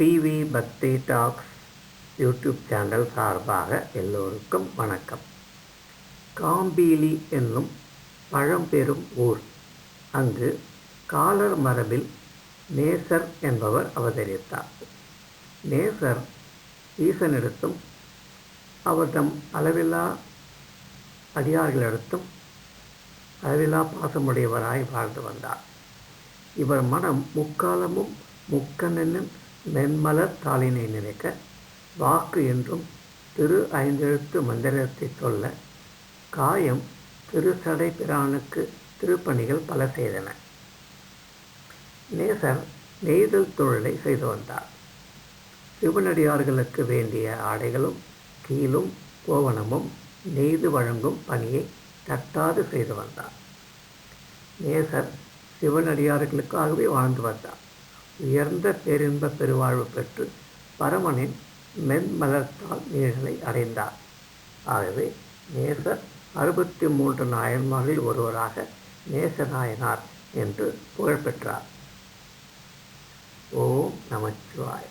PV பக்தி tax YouTube channel சார்பாக எல்லோருக்கும் வணக்கம். காம்பீலி என்னும் பழம்பெரும் ஊர். அங்கு காலர் மரபில் நேசர் என்பவர் அவதரித்தார். நேசர் ஈசனிடத்தும் அவர்தம் அளவில்லா அடியார்களிடத்தும் அளவில்லா பாசமுடையவராய் வாழ்ந்து வந்தார். இவர் மனம் முக்காலமும் முக்கண்ணனின் மென்மலர் தாளினை நினைக்க, வாக்கு என்றும் திரு ஐந்தெழுத்து மந்திரத்தை சொல்ல, காயம் திருசடை பிரானுக்கு திருப்பணிகள் பல செய்தன. நேசர் நெய்தல் தொழிலை செய்து வந்தார். சிவனடியார்களுக்கு வேண்டிய ஆடைகளும் கீழும் கோவணமும் நெய்து வழங்கும் பணியை தட்டாது செய்து வந்தார். நேசர் சிவனடியார்களுக்காகவே வாழ்ந்து வந்தார். உயர்ந்த பேரின்ப பெருவாழ்வு பெற்று பரமனின் மென்மலர்த்தால் நீழலை அடைந்தார். ஆகவே நேசர் 63 நாயன்மார்களில் ஒருவராக நேசநாயனார் என்று புகழ் பெற்றார். ஓம் நமச்சிவாய.